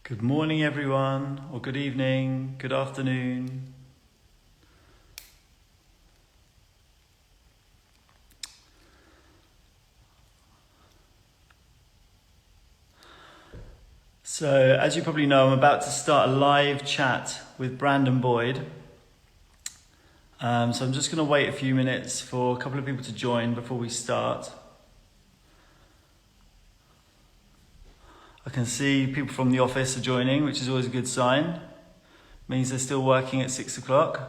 Good morning, everyone, or good evening, good afternoon. So, as you probably know, I'm about to start a live chat with Brandon Boyd. So I'm just going to wait a few minutes for a couple of people to join before we start. I can see people from the office are joining, which is always a good sign. Means they're still working at 6 o'clock.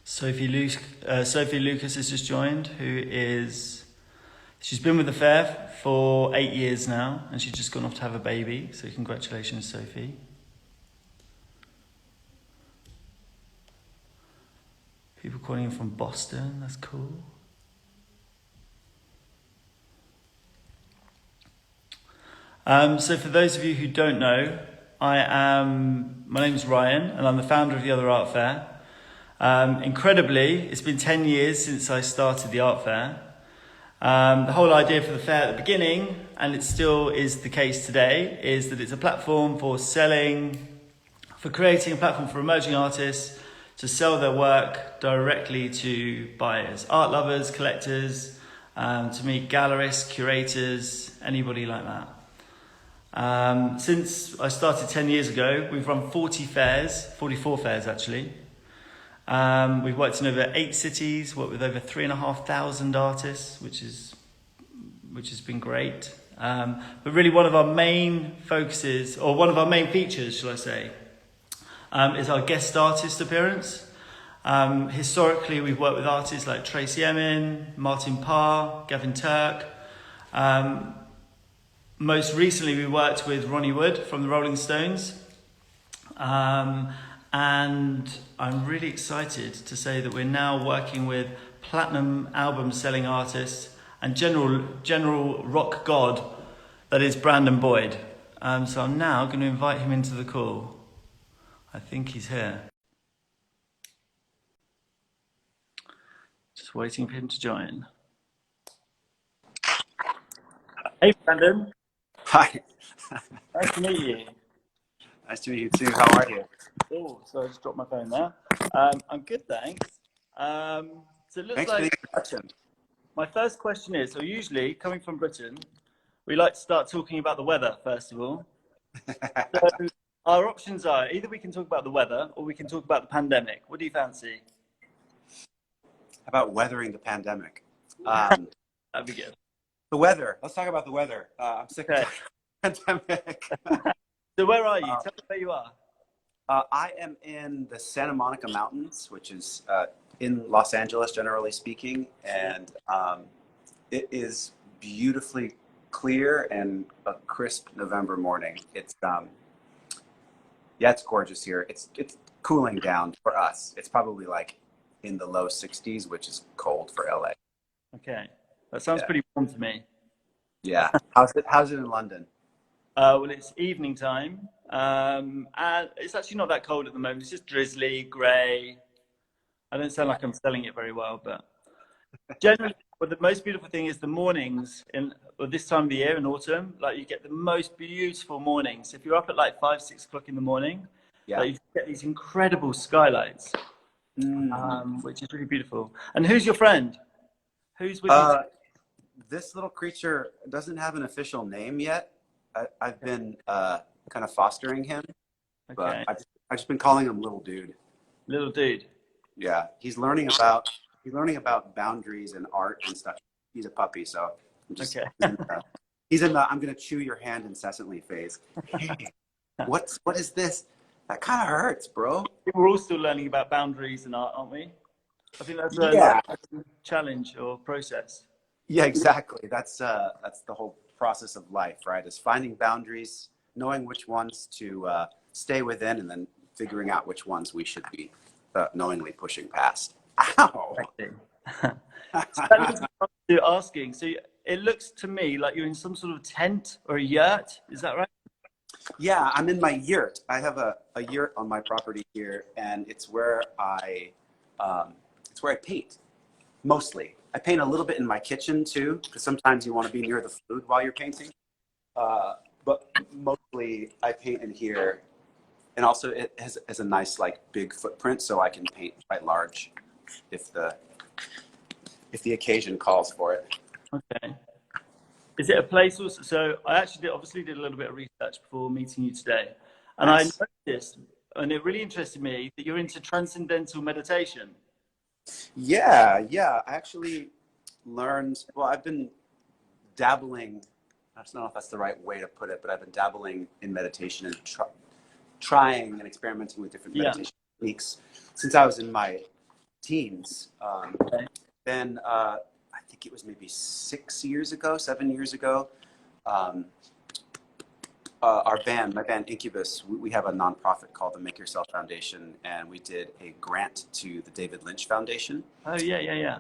Sophie Lucas has just joined, she's been with the fair for 8 years now, and she's just gone off to have a baby, so congratulations, Sophie. People calling in from Boston, that's cool. So for those of you who don't know, my name's Ryan, and I'm the founder of the Other Art Fair. Incredibly, it's been 10 years since I started the art fair. The whole idea for the fair at the beginning, and it still is the case today, is that it's a platform for creating a platform for emerging artists to sell their work directly to buyers, art lovers, collectors, to meet gallerists, curators, anybody like that. Since I started 10 years ago, we've run 44 fairs actually. We've worked in over 8 cities, worked with over 3,500 artists, which has been great. But really one of our main focuses, or one of our main features, shall I say, is our guest artist appearance. Historically, we've worked with artists like Tracey Emin, Martin Parr, Gavin Turk. Most recently, we worked with Ronnie Wood from the Rolling Stones. And I'm really excited to say that we're now working with platinum album selling artists and general rock god that is Brandon Boyd. So I'm now going to invite him into the call. I think he's here. Just waiting for him to join. Hey Brandon. Hi. Nice to meet you. Nice to meet you too. How are you? Oh, so I just dropped my phone there. I'm good, thanks. So it looks Thanks like for the introduction. my first question is, so usually coming from Britain, we like to start talking about the weather first of all. So our options are either we can talk about the weather or we can talk about the pandemic. What do you fancy? How about weathering the pandemic? That'd be good. The weather. Let's talk about the weather. I'm sick of the pandemic. So where are you? Tell me where you are. I am in the Santa Monica Mountains, which is in Los Angeles, generally speaking, and it is beautifully clear and a crisp November morning. It's it's gorgeous here. It's cooling down for us. It's probably like in the low 60s, which is cold for LA. Okay, that sounds pretty warm to me. Yeah. How's it in London? Well, it's evening time, and it's actually not that cold at the moment. It's just drizzly, grey. I don't sound like I'm selling it very well, but generally, but the most beautiful thing is the mornings this time of the year in autumn. Like you get the most beautiful mornings. If you're up at like 5, 6 o'clock in the morning, like, you get these incredible skylights, which is really beautiful. And who's your friend? Who's with you? This little creature doesn't have an official name yet. I've been kind of fostering him, but I've just been calling him Little Dude. Little Dude. Yeah, he's learning about boundaries and art and stuff. He's a puppy, so I'm just he's in the I'm gonna chew your hand incessantly phase. Hey, what is this? That kind of hurts, bro. We're all still learning about boundaries and art, aren't we? I think that's a challenge or process. Yeah, exactly. That's the whole process of life, right? Is finding boundaries, knowing which ones to stay within, and then figuring out which ones we should be knowingly pushing past. Ow! So asking, so it looks to me like you're in some sort of tent or a yurt. Is that right? Yeah, I'm in my yurt. I have a yurt on my property here, and it's where I paint mostly. I paint a little bit in my kitchen too, because sometimes you want to be near the food while you're painting. But mostly I paint in here, and also it has a nice like big footprint, so I can paint quite large if the occasion calls for it. Okay. Is it a place also? So I actually obviously did a little bit of research before meeting you today, and Nice. I noticed, and it really interested me, that you're into transcendental meditation. Yeah, yeah. I actually learned. Well, I've been dabbling. I don't know if that's the right way to put it, but I've been dabbling in meditation and trying and experimenting with different meditation techniques since I was in my teens. Okay. Then I think it was maybe 7 years ago. My band Incubus, we have a nonprofit called the Make Yourself Foundation, and we did a grant to the David Lynch Foundation. Oh yeah.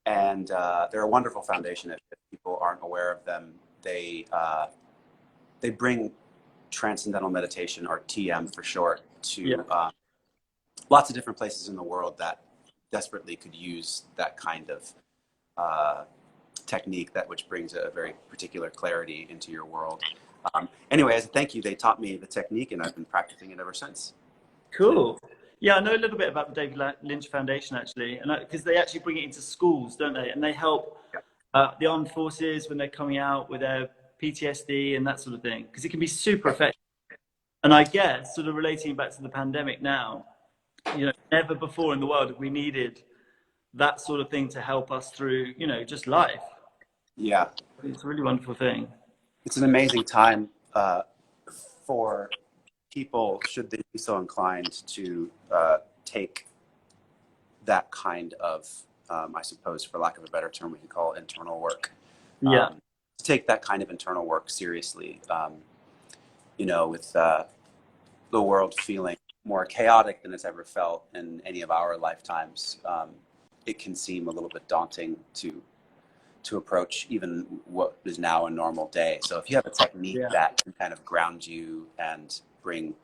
And they're a wonderful foundation. If people aren't aware of them, they bring transcendental meditation, or TM for short, to lots of different places in the world that desperately could use that kind of technique, which brings a very particular clarity into your world. Anyway, as a thank you, they taught me the technique, and I've been practicing it ever since. Cool. Yeah, I know a little bit about the David Lynch Foundation actually, and because they actually bring it into schools, don't they? And they help the armed forces when they're coming out with their PTSD and that sort of thing, because it can be super effective. And I guess, sort of relating back to the pandemic now, never before in the world have we needed that sort of thing to help us through, just life. Yeah, it's a really wonderful thing. It's an amazing time for people, should they be so inclined, to take that kind of, I suppose, for lack of a better term, we can call it internal work. To take that kind of internal work seriously, with the world feeling more chaotic than it's ever felt in any of our lifetimes, it can seem a little bit daunting to approach even what is now a normal day. So if you have a technique that can kind of ground you and bring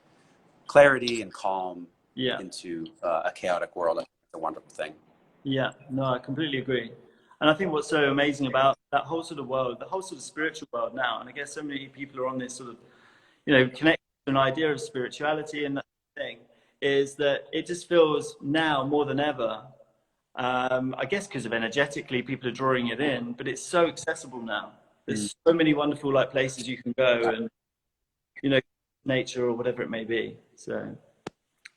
clarity and calm into a chaotic world, I think it's a wonderful thing. Yeah, no, I completely agree. And I think what's so amazing about that whole sort of world, the whole sort of spiritual world now, and I guess so many people are on this sort of, connected to an idea of spirituality and that thing, is that it just feels now more than ever, I guess because of energetically people are drawing it in, but it's so accessible now. There's so many wonderful places you can go and, nature or whatever it may be. So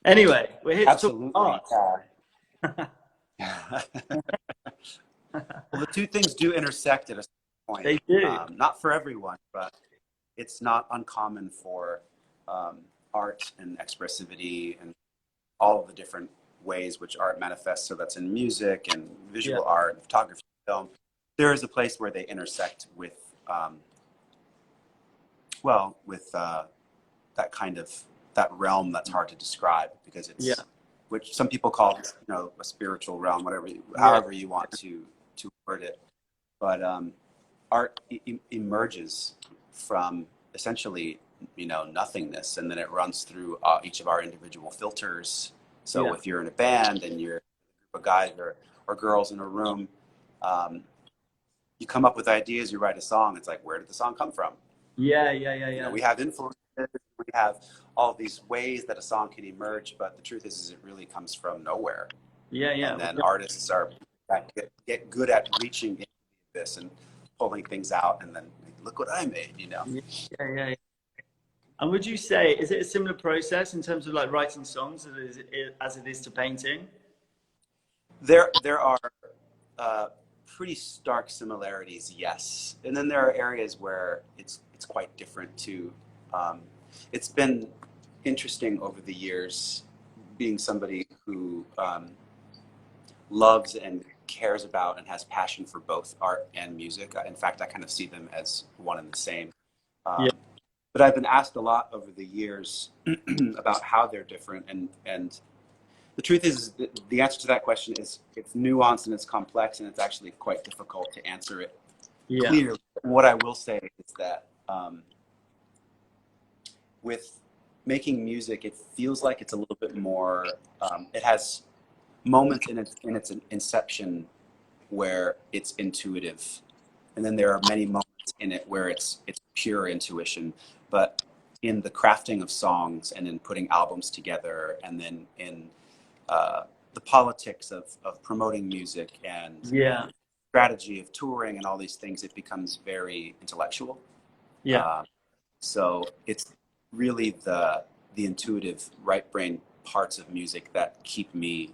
anyway, we're here to talk art. Well, the two things do intersect at a certain point. They do. Not for everyone, but it's not uncommon for art and expressivity and all of the different ways which art manifests. So that's in music and visual art, photography, film. There is a place where they intersect with, that kind of, that realm that's hard to describe, because it's, which some people call, a spiritual realm, however you want to word it. But art emerges from essentially, nothingness, and then it runs through each of our individual filters. So if you're in a band and you're a group of guys or girls in a room, you come up with ideas, you write a song. It's like, where did the song come from? We have influences, we have all these ways that a song can emerge, but the truth is it really comes from nowhere. And then artists get good at reaching into this and pulling things out, and then look what I made, And would you say, is it a similar process in terms of writing songs as it is to painting? There are pretty stark similarities, yes. And then there are areas where it's quite different too. It's been interesting over the years, being somebody who loves and cares about and has passion for both art and music. In fact, I kind of see them as one and the same. But I've been asked a lot over the years about how they're different, and the truth is the answer to that question is it's nuanced and it's complex, and it's actually quite difficult to answer it clearly. What I will say is that with making music, it feels like it's a little bit more, it has moments in its inception where it's intuitive. And then there are many moments in it where it's pure intuition. But in the crafting of songs and in putting albums together, and then in the politics of promoting music and Yeah. strategy of touring and all these things, it becomes very intellectual. Yeah. So it's really the intuitive right brain parts of music that keep me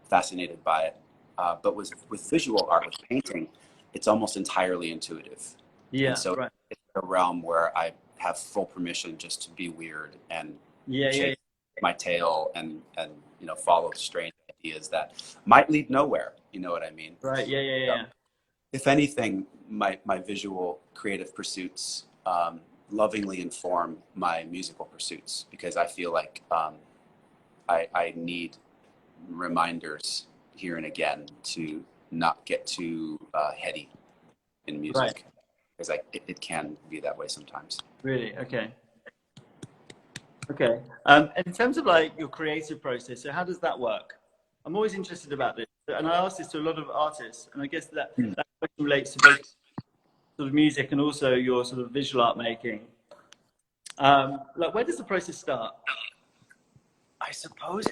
fascinated by it. But with visual art, with painting, it's almost entirely intuitive. Yeah. And so Right. it's a realm where I have full permission just to be weird and Yeah. chase Yeah. my tail and you know, follow strange ideas that might lead nowhere. You know what I mean? Right. Yeah. Yeah. Yeah. If anything, my visual creative pursuits lovingly inform my musical pursuits, because I feel like I need reminders here and again to not get too heady in music, Right. because it can be that way sometimes. Really? Okay. Okay. In terms of like your creative process, so how does that work? I'm always interested about this, and I ask this to a lot of artists, and I guess that question relates to both sort of music and also your sort of visual art making. Like, where does the process start? I suppose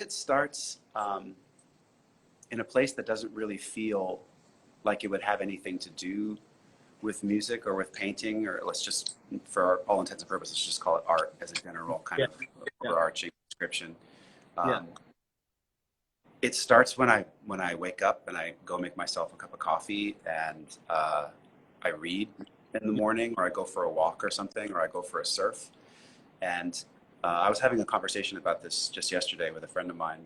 it starts in a place that doesn't really feel like it would have anything to do with music or with painting, or let's just, for all intents and purposes, just call it art as a general kind of overarching description. It starts when I wake up and I go make myself a cup of coffee, and I read in the morning, or I go for a walk or something, or I go for a surf. And I was having a conversation about this just yesterday with a friend of mine.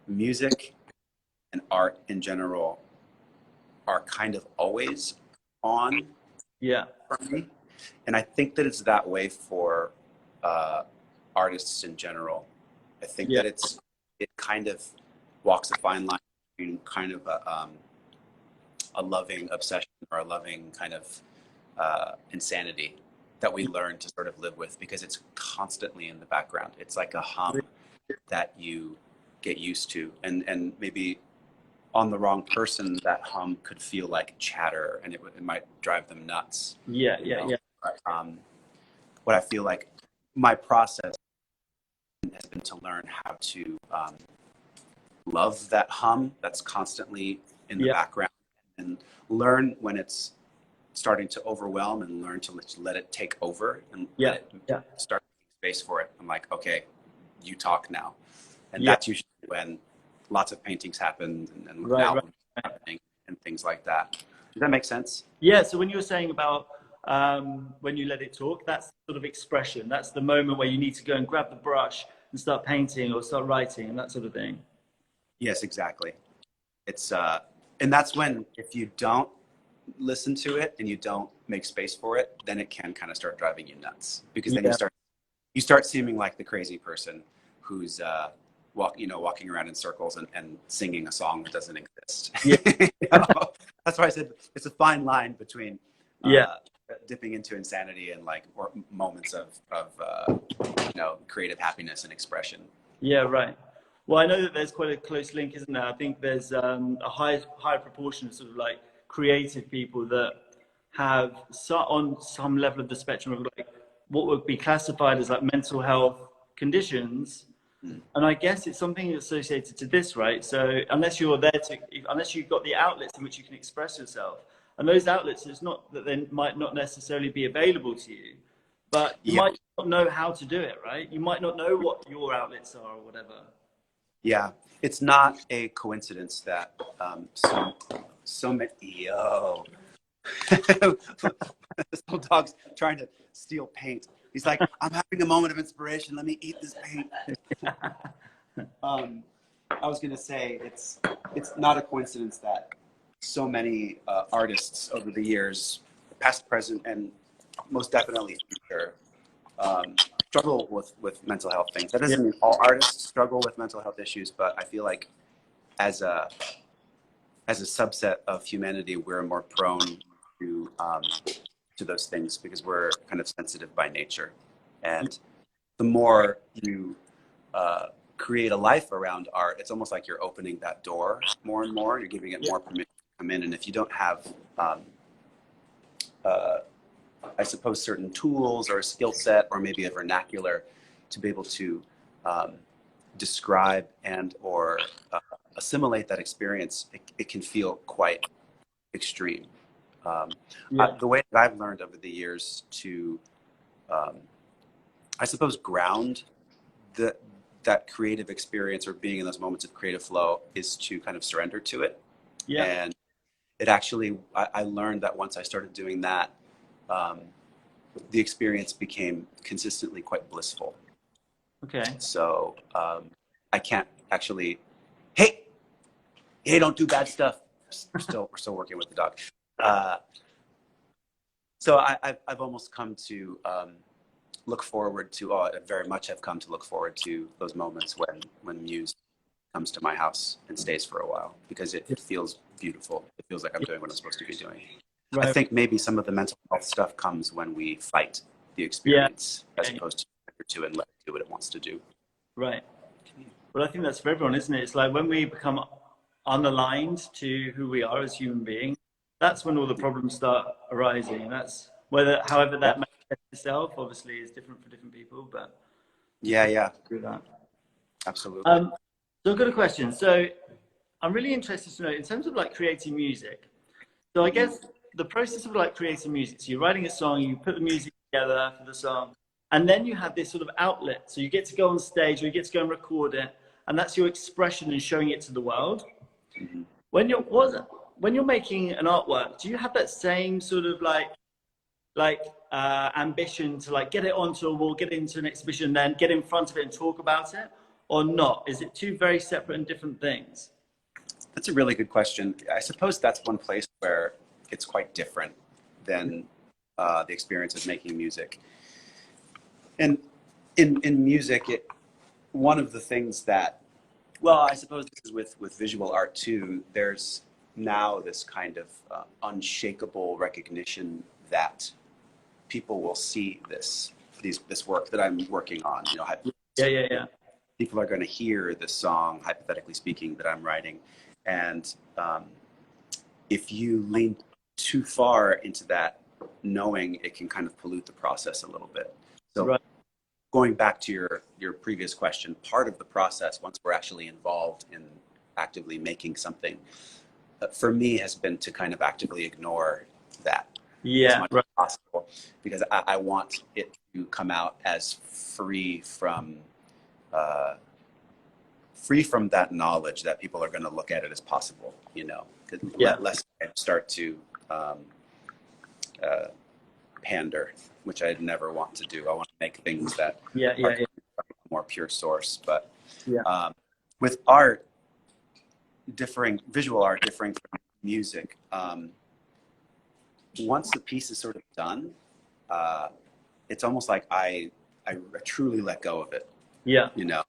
Music and art in general are kind of always on for me. And I think that it's that way for artists in general. I think that it kind of walks a fine line between kind of a loving obsession or a loving kind of insanity that we learn to sort of live with, because it's constantly in the background. It's like a hum that you get used to, and maybe on the wrong person, that hum could feel like chatter, and it might drive them nuts. Yeah. But, what I feel like my process has been to learn how to love that hum that's constantly in the background, and learn when it's starting to overwhelm, and learn to let it take over, and let it start making space for it. I'm like, okay, you talk now. And that's usually when lots of paintings happen, and albums happening and things like that. Does that make sense? Yeah. So when you were saying about when you let it talk, that's sort of expression. That's the moment where you need to go and grab the brush and start painting or start writing and that sort of thing. Yes, exactly. It's and that's when, if you don't listen to it and you don't make space for it, then it can kind of start driving you nuts, because then you start seeming like the crazy person who's walking around in circles and singing a song that doesn't exist. That's why I said it's a fine line between dipping into insanity and or moments of creative happiness and expression. Yeah, right. Well, I know that there's quite a close link, isn't there? I think there's a high proportion of sort of like creative people that have on some level of the spectrum of like what would be classified as like mental health conditions. And I guess it's something associated to this, right? So unless you've got the outlets in which you can express yourself, and those outlets, it's not that they might not necessarily be available to you, but you might not know how to do it, right? You might not know what your outlets are or whatever. Yeah, it's not a coincidence that so many this little dog's trying to steal paint. He's like, I'm having a moment of inspiration. Let me eat this paint. I was going to say, it's not a coincidence that so many artists over the years, past, present, and most definitely future, struggle with mental health things. That doesn't mean all artists struggle with mental health issues, but I feel like as a subset of humanity, we're more prone to to those things because we're kind of sensitive by nature. And the more you create a life around art, it's almost like you're opening that door more and more. You're giving it more permission to come in. And if you don't have, I suppose, certain tools or a skill set or maybe a vernacular to be able to describe and or assimilate that experience, it can feel quite extreme. The way that I've learned over the years to, I suppose, ground that creative experience or being in those moments of creative flow is to kind of surrender to it. Yeah. And it actually, I learned that once I started doing that, the experience became consistently quite blissful. Okay. So I can't actually, hey, don't do bad stuff. We're still working with the dog. So I've almost come to look forward to, I very much have come to look forward to those moments when Muse comes to my house and stays for a while, because it feels beautiful. It feels like I'm doing what I'm supposed to be doing. Right. I think maybe some of the mental health stuff comes when we fight the experience as opposed to and let it do what it wants to do. Right. Well, I think that's for everyone, isn't it? It's like when we become unaligned to who we are as human beings, that's when all the problems start arising. And that's however that manifests itself, obviously, is different for different people. But yeah, do that. Absolutely. So I've got a question. So I'm really interested to know, in terms of like creating music. So I guess the process of like creating music. So you're writing a song, you put the music together for the song, and then you have this sort of outlet. So you get to go on stage, or you get to go and record it, and that's your expression and showing it to the world. Mm-hmm. When you're making an artwork, do you have that same sort of like ambition to like get it onto a wall, get it into an exhibition, then get in front of it and talk about it, or not? Is it two very separate and different things? That's a really good question. I suppose that's one place where it's quite different than the experience of making music. And in music, one of the things that, well, I suppose this is with visual art too, there's now this kind of unshakable recognition that people will see this work that I'm working on. You know, yeah. People are going to hear this song, hypothetically speaking, that I'm writing, and if you lean too far into that knowing, it can kind of pollute the process a little bit. So right. Going back to your previous question, part of the process, once we're actually involved in actively making something, for me has been to kind of actively ignore that as much as possible, because I want it to come out as free from that knowledge that people are going to look at it as possible, you know, lest I start to pander, which I'd never want to do. I want to make things that are more pure source. But with art, visual art differing from music, once the piece is sort of done, it's almost like I truly let go of it. Yeah. You know,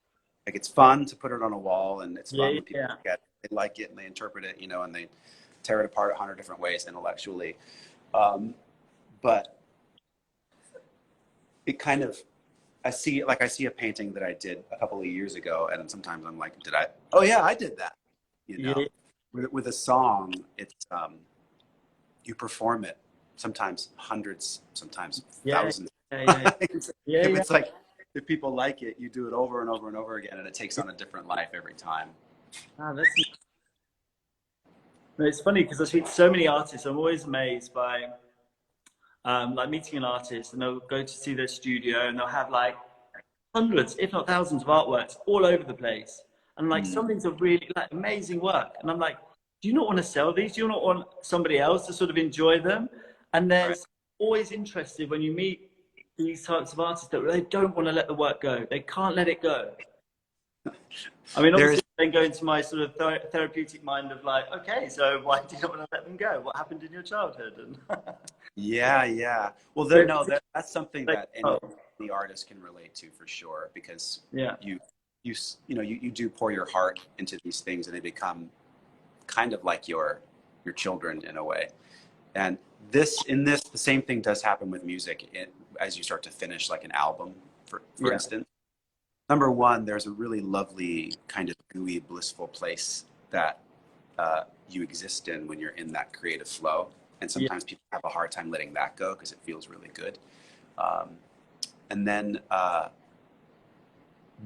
like it's fun to put it on a wall, and it's fun when people look at it, they like it and they interpret it, you know, and they tear it apart 100 different ways intellectually. But it kind of, I see a painting that I did a couple of years ago, and sometimes I'm like, oh yeah, I did that. You know, with a song, it's, you perform it, sometimes hundreds, sometimes thousands. It's like, if people like it, you do it over and over and over again, and it takes on a different life every time. It's funny because I speak to so many artists. I'm always amazed by like meeting an artist, and they'll go to see their studio, and they'll have like hundreds, if not thousands, of artworks all over the place. And like some things are really like amazing work. And I'm like, do you not want to sell these? Do you not want somebody else to sort of enjoy them? And there's always interested when you meet these types of artists that they don't want to let the work go. They can't let it go. I mean, obviously, then go into my sort of therapeutic mind of like, okay, so why do you not want to let them go? What happened in your childhood? And yeah. Well, that's something that any artist can relate to for sure, because you do pour your heart into these things, and they become kind of like your children in a way. And the same thing does happen with music as you start to finish like an album, for instance. Number one, there's a really lovely kind of gooey, blissful place that you exist in when you're in that creative flow. And sometimes people have a hard time letting that go because it feels really good. And then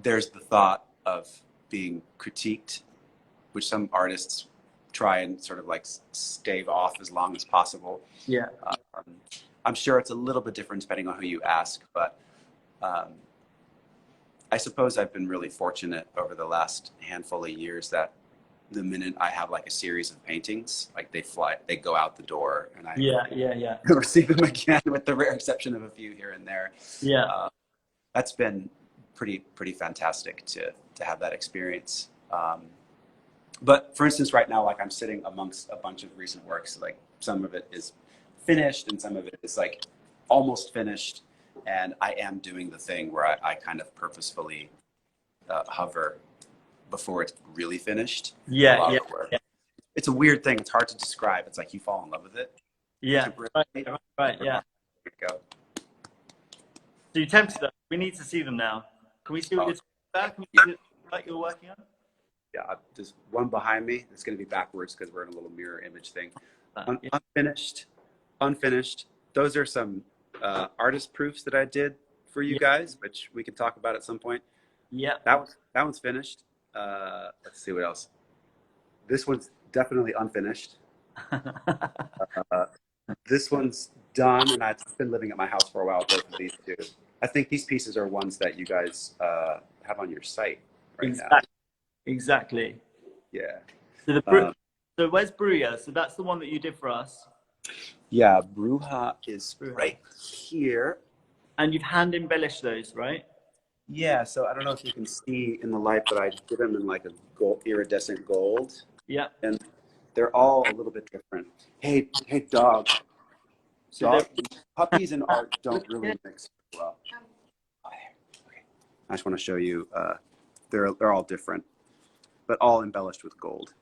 there's the thought of being critiqued, which some artists try and sort of like stave off as long as possible. Yeah. I'm sure it's a little bit different depending on who you ask, but I suppose I've been really fortunate over the last handful of years that the minute I have like a series of paintings, like they go out the door, and I never see them again, with the rare exception of a few here and there. Yeah. That's been pretty fantastic to have that experience. But for instance, right now, like I'm sitting amongst a bunch of recent works, like some of it is finished and some of it is like almost finished. And I am doing the thing where I kind of purposefully hover before it's really finished. Yeah. It's a weird thing. It's hard to describe. It's like you fall in love with it. Yeah. Right. Yeah. There you go. So you tempted us. We need to see them now. Can we see what you're talking about? Can we see what you're working on? Yeah, there's one behind me. It's going to be backwards because we're in a little mirror image thing. Unfinished. Those are some artist proofs that I did for you guys, which we can talk about at some point. Yeah. That one's finished. Let's see what else. This one's definitely unfinished. This one's done, and I've been living at my house for a while. Both of these two. I think these pieces are ones that you guys have on your site right now. Exactly. Yeah. So where's Bruja? So that's the one that you did for us. Yeah, Bruja is right here. And you've hand embellished those, right? Yeah, so I don't know if you can see in the light, but I did them in like a gold, iridescent gold. Yeah. And they're all a little bit different. Hey, dog. Puppies and art don't really mix well. Okay. I just want to show you, they're all different, but all embellished with gold.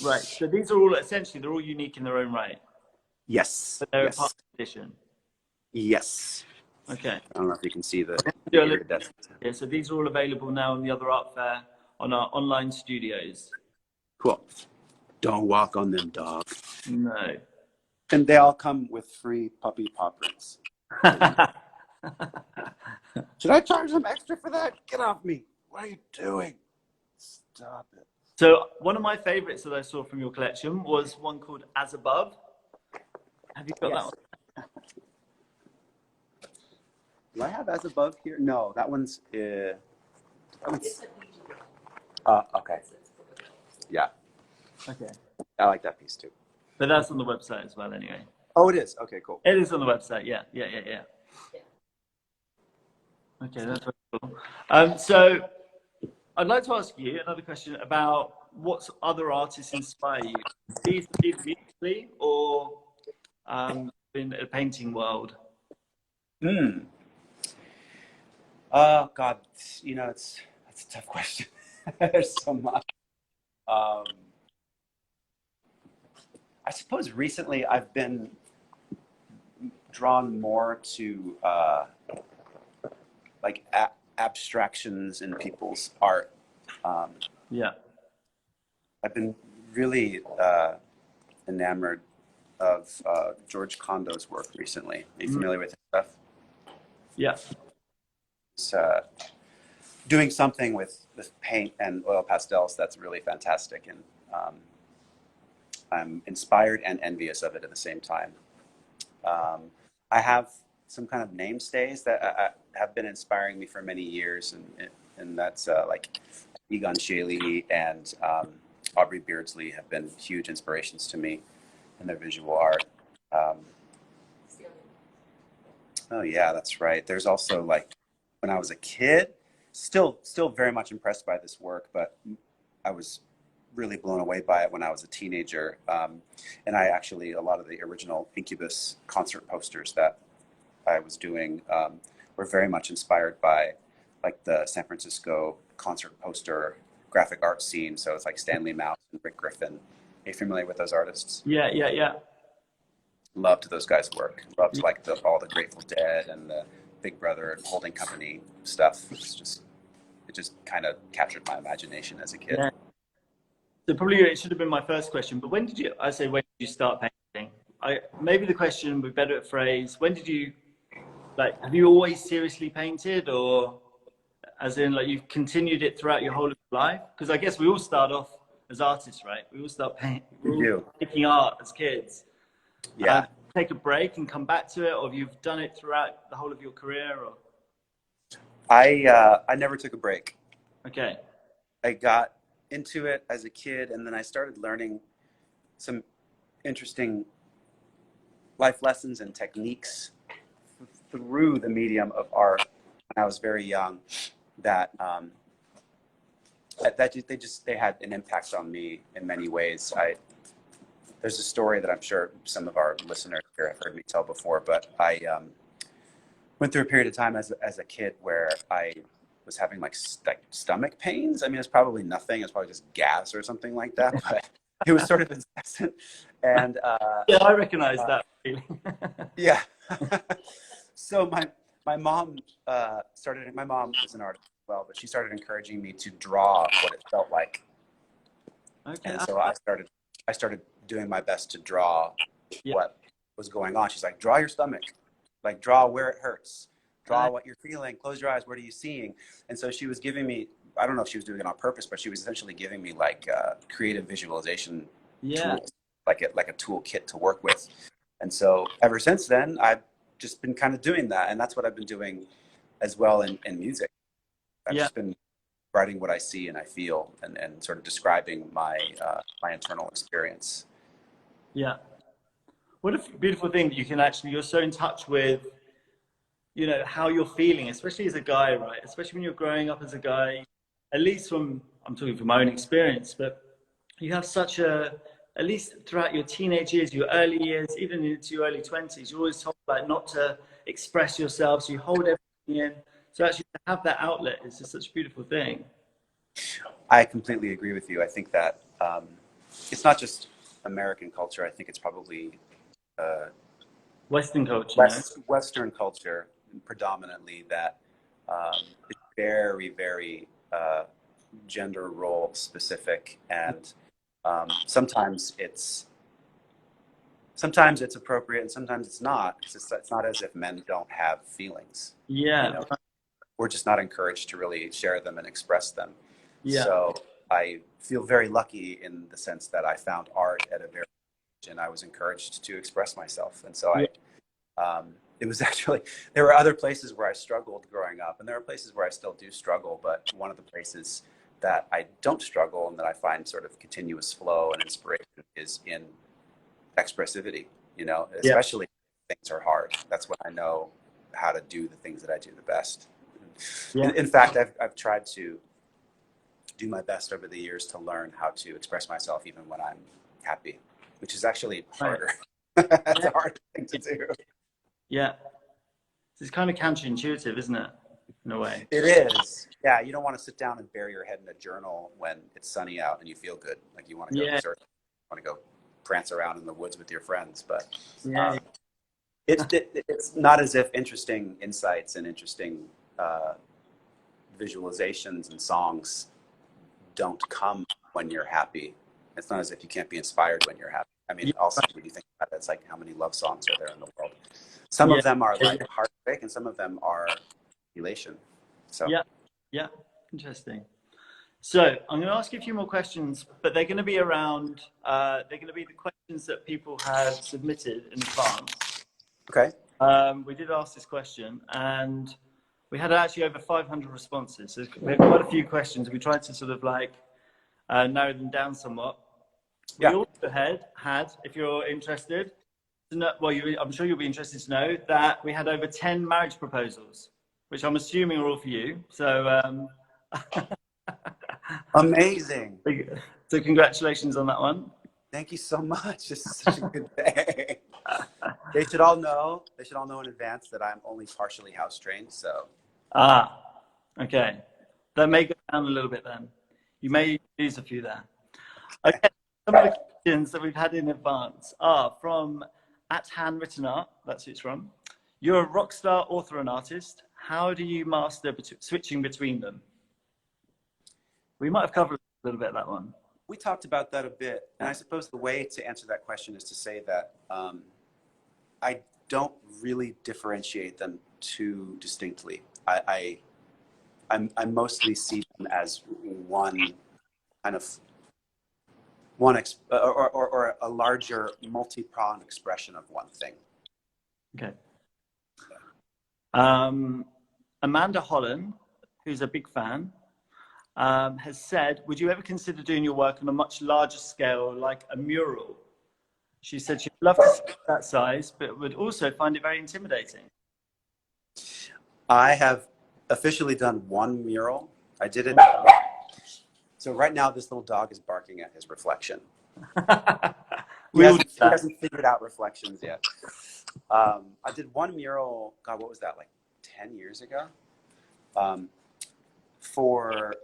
Right. So these are all essentially, they're all unique in their own right. Yes. But they're a part of the edition. Yes. Okay. I don't know if you can see the iridescent. Yeah, so these are all available now on the Other Art Fair on our online studios. Cool. Don't walk on them, dog. No. And they all come with free puppy paw prints. Should I charge them extra for that? Get off me. What are you doing? Stop it. So one of my favorites that I saw from your collection was one called As Above. Have you got that one? Do I have As Above here? No, that one's okay. Yeah. Okay. I like that piece too. But that's on the website as well anyway. Oh, it is? Okay, cool. It is on the website, yeah. Okay, that's very cool. So I'd like to ask you another question about what other artists inspire you? These musically or in the painting world? Oh God, that's a tough question. There's so much. I suppose recently I've been drawn more to like abstractions in people's art. Yeah. I've been really enamored of George Condo's work recently. Are you familiar with his stuff? Yeah. It's doing something with paint and oil pastels that's really fantastic, and I'm inspired and envious of it at the same time. I have some kind of mainstays that have been inspiring me for many years, and that's like Egon Schiele and Aubrey Beardsley have been huge inspirations to me in their visual art. Oh yeah, that's right. There's also like when I was a kid, still very much impressed by this work, but I was really blown away by it when I was a teenager. And I actually, a lot of the original Incubus concert posters that I was doing were very much inspired by like the San Francisco concert poster graphic art scene. So it's like Stanley Mouse and Rick Griffin. Are you familiar with those artists? Yeah. loved those guys' work. Loved like all the Grateful Dead and the Big Brother and Holding Company stuff. It just kind of captured my imagination as a kid. Yeah. So probably it should have been my first question, but when did you start painting? Maybe the question would be better at phrase, when did you, like, have you always seriously painted, or as in like you've continued it throughout your whole life? Because I guess we all start off as artists, right? We all start making art as kids. Yeah. Take a break and come back to it, or you've done it throughout the whole of your career? Or I never took a break. okay. I got into it as a kid, and then I started learning some interesting life lessons and techniques through the medium of art when I was very young that they had an impact on me in many ways. There's a story that I'm sure some of our listeners here have heard me tell before, but I went through a period of time as a kid where I was having like stomach pains. I mean, it's probably nothing. It's probably just gas or something like that, but it was sort of incessant. And yeah, I recognize that feeling. Yeah. So my mom my mom is an artist as well, but she started encouraging me to draw what it felt like. Okay. And so I started doing my best to draw what was going on. She's like, draw your stomach, like draw where it hurts, draw what you're feeling, close your eyes, what are you seeing? And so she was giving me, I don't know if she was doing it on purpose, but she was essentially giving me like creative visualization tools, like a toolkit to work with. And so ever since then, I've just been kind of doing that. And that's what I've been doing as well in music. I've just been writing what I see and I feel, and sort of describing my internal experience. Yeah. What a beautiful thing that you're so in touch with, you know, how you're feeling, especially as a guy, right? Especially when you're growing up as a guy, at least I'm talking from my own experience, but you have at least throughout your teenage years, your early years, even into your early 20s, you're always told like not to express yourself, so you hold everything in. So actually to have that outlet is just such a beautiful thing. I completely agree with you. I think that it's not just American culture. I think it's probably Western culture. Western culture predominantly that is very, very gender role specific, and sometimes it's appropriate and sometimes it's not. It's not as if men don't have feelings. Yeah. You know? We're just not encouraged to really share them and express them. Yeah. So I feel very lucky in the sense that I found art at a very age and I was encouraged to express myself. And so it was actually, there were other places where I struggled growing up, and there are places where I still do struggle, but one of the places that I don't struggle and that I find sort of continuous flow and inspiration is in expressivity, you know, especially when things are hard. That's when I know how to do the things that I do the best. Yeah. In fact, I've tried to do my best over the years to learn how to express myself even when I'm happy, which is actually harder. It's a hard thing to do. Yeah. It's kind of counterintuitive, isn't it? In a way. It is. Yeah, you don't want to sit down and bury your head in a journal when it's sunny out and you feel good. Like you want to go surf, you want to go prance around in the woods with your friends. But it's not as if interesting insights and interesting visualizations and songs don't come when you're happy. It's not as if you can't be inspired when you're happy. I mean, also when you think about it, it's like how many love songs are there in the world? Some of them are like heartbreak, and some of them are elation. So yeah, interesting. So I'm going to ask you a few more questions, but they're going to be around. They're going to be the questions that people have submitted in advance. Okay. We did ask this question, and we had actually over 500 responses. So we had quite a few questions. We tried to sort of like narrow them down somewhat. We also had, if you're interested, to know, well, I'm sure you'll be interested to know that we had over 10 marriage proposals, which I'm assuming are all for you. So amazing. So congratulations on that one. Thank you so much. This is such a good day. They should all know in advance that I'm only partially house trained. So. Okay. That may go down a little bit then. You may lose a few there. Okay. Some of the questions that we've had in advance are from at Handwritten Art, that's who it's from. You're a rock star, author, and artist. How do you master switching between them? We might have covered a little bit of that one. We talked about that a bit, and I suppose the way to answer that question is to say that I don't really differentiate them too distinctly. I mostly see them as one kind of or a larger multi-pronged expression of one thing. Okay. Amanda Holland, who's a big fan, has said, would you ever consider doing your work on a much larger scale, like a mural? She said she'd love to see that size, but would also find it very intimidating. I have officially done one mural. I did it. So right now, this little dog is barking at his reflection. He hasn't figured out reflections yet. I did one mural, God, what was that, like 10 years ago? For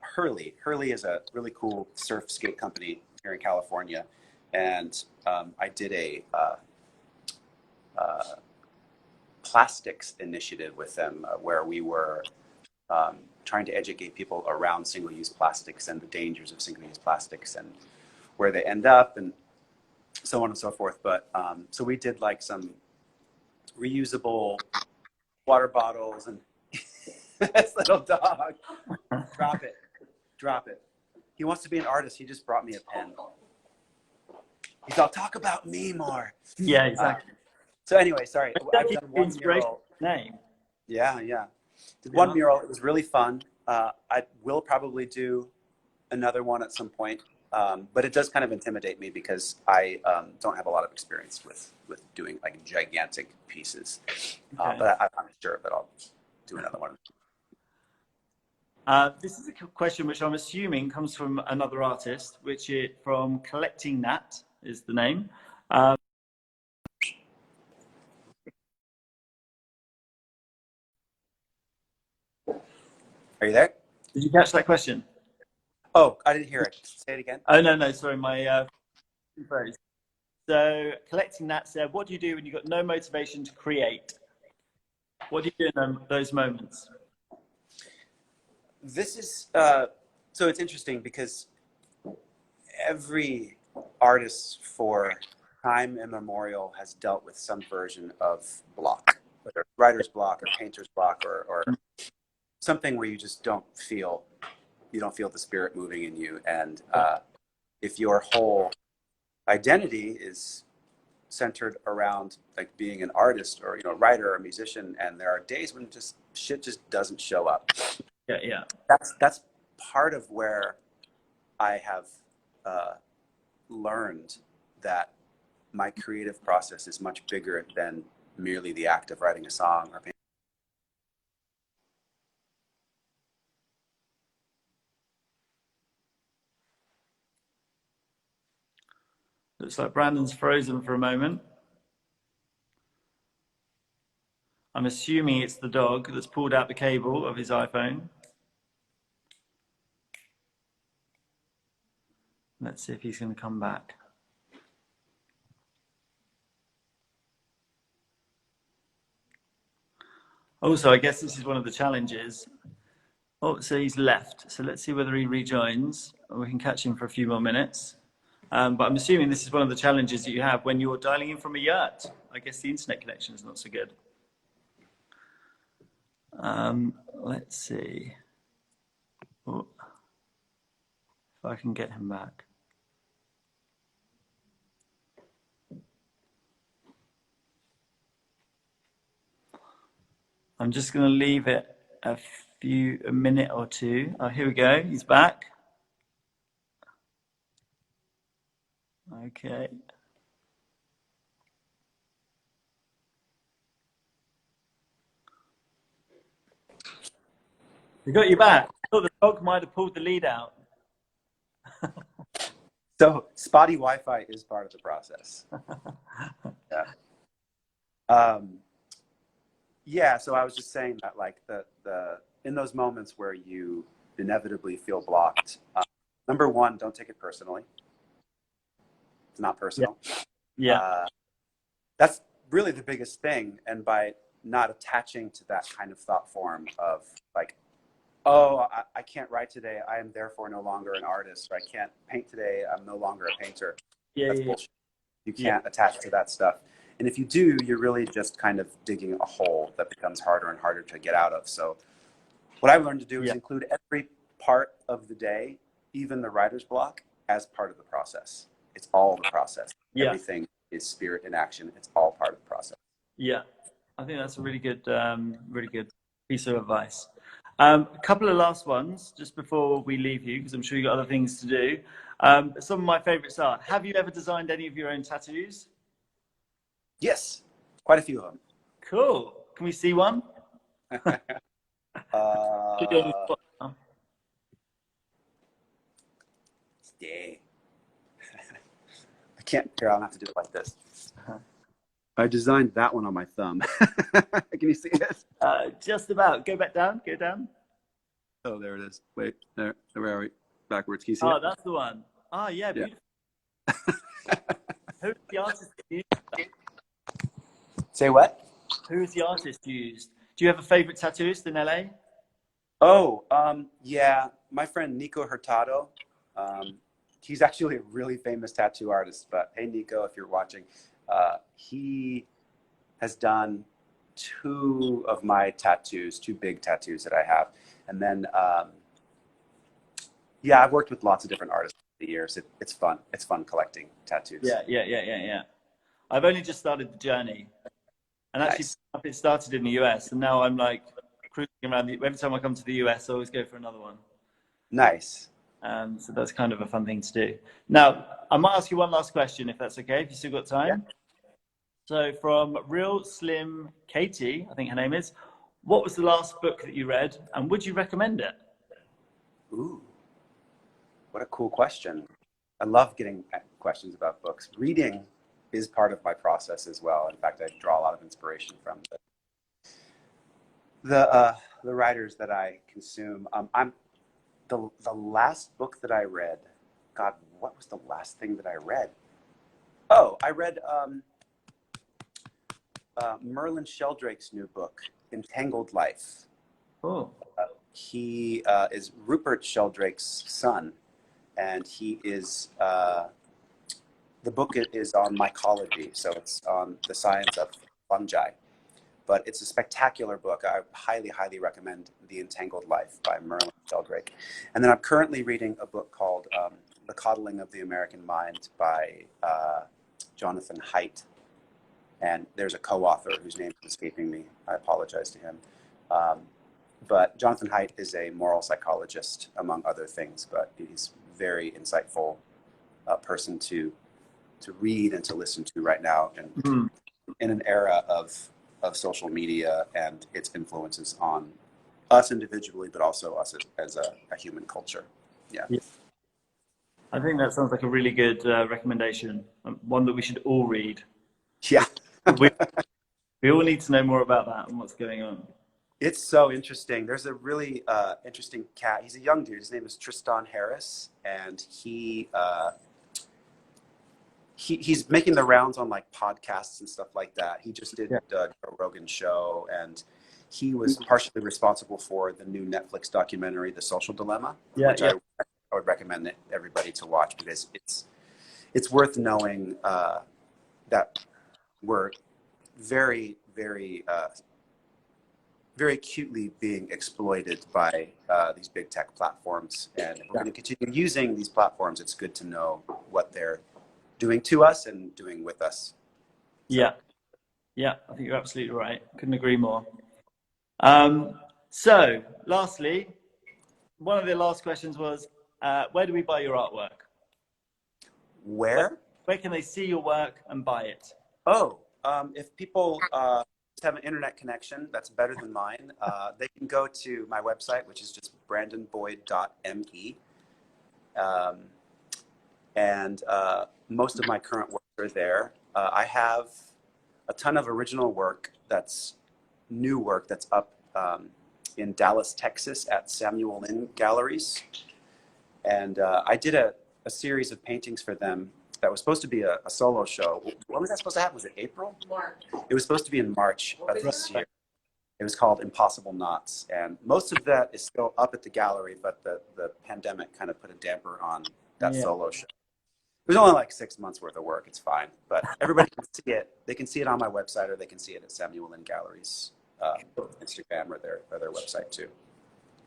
Hurley. Hurley is a really cool surf skate company here in California. And I did a plastics initiative with them where we were trying to educate people around single-use plastics and the dangers of single-use plastics and where they end up and so on and so forth. But so we did like some reusable water bottles and this little dog, drop it. He wants to be an artist. He just brought me a pen. He's all, talk about me more. Yeah, exactly. So anyway, sorry. I've done one mural. Name. Yeah. Did one mural. It was really fun. I will probably do another one at some point. But it does kind of intimidate me because I don't have a lot of experience with doing like gigantic pieces. Okay. But I'm sure that I'll do another one. This is a question which I'm assuming comes from another artist, which is from Collecting Nat is the name. Are you there? Did you catch that question? Oh, I didn't hear it. Say it again. Oh, no, sorry, my phrase. So Collecting Nat said, what do you do when you've got no motivation to create? What do you do in those moments? This is, so it's interesting because every artist for time immemorial has dealt with some version of block, whether writer's block or painter's block or something where you just don't feel the spirit moving in you. And if your whole identity is centered around like being an artist or, writer or musician, and there are days when shit just doesn't show up. Yeah. That's part of where I have learned that my creative process is much bigger than merely the act of writing a song or painting. Looks like Brandon's frozen for a moment. I'm assuming it's the dog that's pulled out the cable of his iPhone. Let's see if he's going to come back. Also, I guess this is one of the challenges. Oh, so he's left. So let's see whether he rejoins. We can catch him for a few more minutes. But I'm assuming this is one of the challenges that you have when you're dialing in from a yurt. I guess the internet connection is not so good. Let's see. Oh, if I can get him back. I'm just going to leave it a minute or two. Oh, here we go. He's back. Okay. We got you back. I thought the dog might have pulled the lead out. So spotty Wi-Fi is part of the process. Yeah. Yeah. So I was just saying that, like in those moments where you inevitably feel blocked, number one, don't take it personally. It's not personal. Yeah. That's really the biggest thing. And by not attaching to that kind of thought form of like, oh, I can't write today, I am therefore no longer an artist, or I can't paint today, I'm no longer a painter. Yeah, That's yeah, bullshit. You can't attach to that stuff. And if you do, you're really just kind of digging a hole that becomes harder and harder to get out of. So what I've learned to do is yeah, include every part of the day, even the writer's block, as part of the process. It's all the process. yeah, Everything is spirit in action. It's all part of the process. yeah. I think that's a really good piece of advice. A couple of last ones just before we leave you, because I'm sure you've got other things to do. Some of my favorites are, have you ever designed any of your own tattoos? Yes, quite a few of them. Cool. Can we see one? Put you on the uh, spot now. yeah. I can't, here, I'll have to do it like this. I designed that one on my thumb. Can you see it? Just about. Go back down. Go down. Oh, there it is. Wait, there. Where are we? Backwards. Can you see Oh, it? that's the one. Ah, yeah. Yeah. Who's the artist you used? Say what? Who is the artist you used? Do you have a favorite tattooist in LA? Oh, yeah. My friend Nico Hurtado. He's actually a really famous tattoo artist. But hey, Nico, if you're watching, he has done 2 of my tattoos, 2 big tattoos that I have. And then, yeah, I've worked with lots of different artists over the years. It's fun. It's fun collecting tattoos. Yeah. I've only just started the journey, and actually Nice. it started in the US, and now I'm like cruising around. Every time I come to the US, I always go for another one. Nice. So that's kind of a fun thing to do. Now, I might ask you one last question, if that's okay, if you still got time. Yeah. So from Real Slim Katie, I think her name is, what was the last book that you read, and would you recommend it? Ooh, what a cool question. I love getting questions about books. Reading is part of my process as well. In fact, I draw a lot of inspiration from the writers that I consume. The last book that I read. God, what was the last thing that I read? Oh, I read Merlin Sheldrake's new book, Entangled Life. Oh, He is Rupert Sheldrake's son, and he is the book is on mycology, so it's on the science of fungi. But it's a spectacular book. I highly, highly recommend The Entangled Life by Merlin Sheldrake. And then I'm currently reading a book called The Coddling of the American Mind by Jonathan Haidt. And there's a co-author whose name is escaping me. I apologize to him. But Jonathan Haidt is a moral psychologist, among other things, but he's a very insightful person to read and to listen to right now, and in an era of social media and its influences on us individually, but also us as a human culture. Yeah. I think that sounds like a really good recommendation, one that we should all read. Yeah. We all need to know more about that and what's going on. It's so interesting. There's a really interesting cat. He's a young dude. His name is Tristan Harris, and he's making the rounds on like podcasts and stuff like that. He just did Joe Rogan's show, and he was partially responsible for the new Netflix documentary, The Social Dilemma, which I would recommend everybody to watch, because it's worth knowing that we're very, very, very acutely being exploited by these big tech platforms. And if we're going to continue using these platforms, it's good to know what they're doing to us and doing with us. So. Yeah, I think you're absolutely right. Couldn't agree more. So, lastly, one of the last questions was, where do we buy your artwork? Where can they see your work and buy it? Oh, if people have an internet connection that's better than mine, they can go to my website, which is just brandonboyd.me. And most of my current works are there. I have a ton of original work, that's new work, that's up in Dallas, Texas at Samuel Lynn Galleries. And I did a series of paintings for them that was supposed to be a solo show. When was that supposed to happen? Was it April? March. It was supposed to be in March of this year. It was called Impossible Knots, and most of that is still up at the gallery, but the pandemic kind of put a damper on that solo show. It was only like 6 months worth of work. It's fine, but everybody can see it. They can see it on my website, or they can see it at Samuel Lynn Gallery's Instagram or their website too.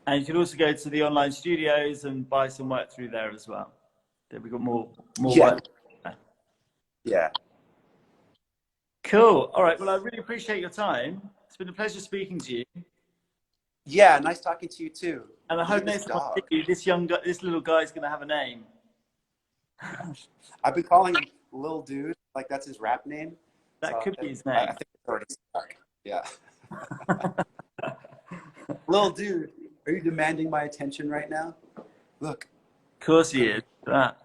And you can also go to the online studios and buy some work through there as well. We've got more work. Yeah. Cool. All right. Well, I really appreciate your time. It's been a pleasure speaking to you. Yeah, nice talking to you too. And I hope next time I see you, this little guy's going to have a name. I've been calling him Lil Dude, like that's his rap name. That could be his name. I think it's already stuck. Yeah. Lil Dude, are you demanding my attention right now? Look. Of course he is. That.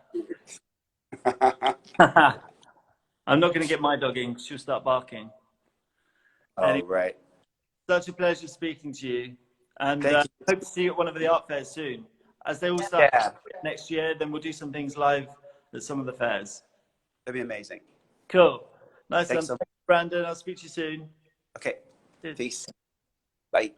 I'm not going to get my dog in. She'll start barking. Oh, anyway, right. Such a pleasure speaking to you. And hope to see you at one of the art fairs soon. As they all start next year, then we'll do some things live at some of the fairs. That'd be amazing. Cool. Nice one. Thanks, Brandon. I'll speak to you soon. Okay. Cheers. Peace. Bye.